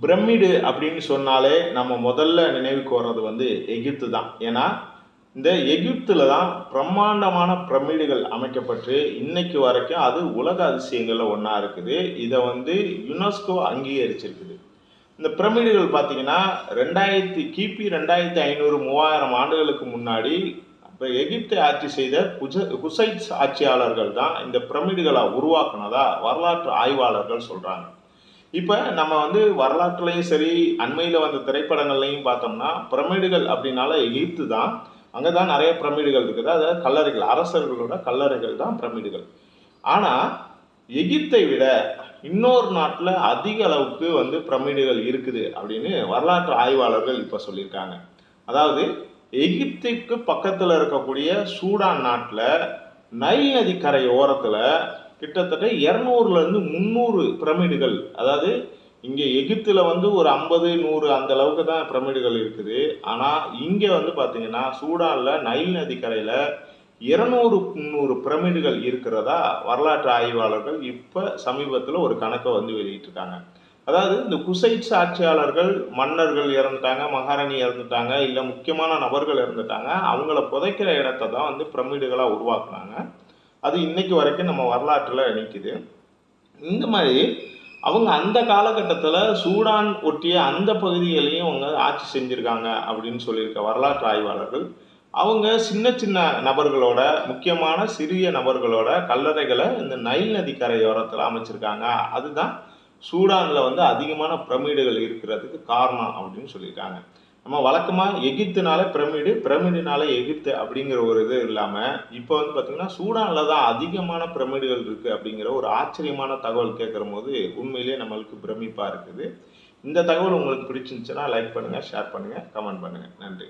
Pyramid அப்படின்னு சொன்னாலே நம்ம முதல்ல நினைவுக்கு வர்றது எகிப்து தான். ஏன்னா இந்த எகிப்துல தான் பிரம்மாண்டமான பிரமிடுகள் அமைக்கப்பட்டு இன்னைக்கு வரைக்கும் அது உலக அதிசயங்கள்ல ஒன்றா இருக்குது. இதை யுனெஸ்கோ அங்கீகரிச்சிருக்குது. இந்த பிரமிடுகள் பார்த்தீங்கன்னா கிபி 2500 3000 ஆண்டுகளுக்கு முன்னாடி இப்போ எகிப்தை ஆட்சி செய்த குசைட்ஸ் ஆட்சியாளர்கள் தான் இந்த பிரமிடுகளை உருவாக்குனதா வரலாற்று ஆய்வாளர்கள் சொல்றாங்க. இப்போ நம்ம வரலாற்றுலையும் சரி, அண்மையில் வந்த திரைப்படங்கள்லையும் பார்த்தோம்னா பிரமிடுகள் அப்படின்னால எகிப்து தான். அங்கே தான் நிறைய பிரமிடுகள் இருக்குது. அதாவது கல்லறைகள், அரசர்களோட கல்லறைகள் தான் பிரமிடுகள். ஆனால் எகிப்தை விட இன்னொரு நாட்டில் அதிக அளவுக்கு பிரமிடுகள் இருக்குது அப்படின்னு வரலாற்று ஆய்வாளர்கள் இப்போ சொல்லியிருக்காங்க. அதாவது எகிப்துக்கு பக்கத்தில் இருக்கக்கூடிய சூடான் நாட்டில் நைல் நதி கரை ஓரத்தில் கிட்டத்தட்ட 200லேருந்து 300 பிரமிடுகள், அதாவது இங்கே எகிப்தில் ஒரு 50 100 அந்த அளவுக்கு தான் பிரமிடுகள் இருக்குது. ஆனால் இங்கே பார்த்தீங்கன்னா சூடானில் நைல் நதி கரையில் 200 300 பிரமிடுகள் இருக்கிறதா வரலாற்று ஆய்வாளர்கள் இப்போ சமீபத்தில் ஒரு கணக்கை வெளியிட்டிருக்காங்க. அதாவது இந்த குசைட்ஸ் ஆட்சியாளர்கள், மன்னர்கள் இறந்துட்டாங்க, மகாராணி இறந்துட்டாங்க, இல்லை முக்கியமான நபர்கள் இறந்துட்டாங்க, அவங்கள புதைக்கிற இடத்த தான் பிரமிடுகளாக உருவாக்குனாங்க. அது இன்னைக்கு வரைக்கும் நம்ம வரலாற்றில் நிற்குது. இந்த மாதிரி அவங்க அந்த காலகட்டத்தில் சூடான் ஒட்டிய அந்த பகுதிகளையும் அவங்க ஆட்சி செஞ்சுருக்காங்க அப்படின்னு சொல்லியிருக்க வரலாற்று ஆய்வாளர்கள். அவங்க சின்ன சின்ன நபர்களோட, முக்கியமான சிறிய நபர்களோட கல்லறைகளை இந்த நைல் நதி கரையோரத்தில் அமைச்சிருக்காங்க. அதுதான் சூடானில் அதிகமான பிரமிடுகள் இருக்கிறதுக்கு காரணம் அப்படின்னு சொல்லியிருக்காங்க. நம்ம வழக்கமாக எகிப்துனால பிரமிடு, பிரமிடுனால எகிப்து அப்படிங்கிற ஒரு இது இல்லாமல் இப்போ பார்த்தீங்கன்னா சூடானில் தான் அதிகமான பிரமிடுகள் இருக்குது அப்படிங்கிற ஒரு ஆச்சரியமான தகவல் கேட்குற போது உண்மையிலேயே நம்மளுக்கு பிரமிப்பாக இருக்குது. இந்த தகவல் உங்களுக்கு பிடிச்சிருந்துச்சுன்னா லைக் பண்ணுங்கள், ஷேர் பண்ணுங்கள், கமெண்ட் பண்ணுங்கள். நன்றி.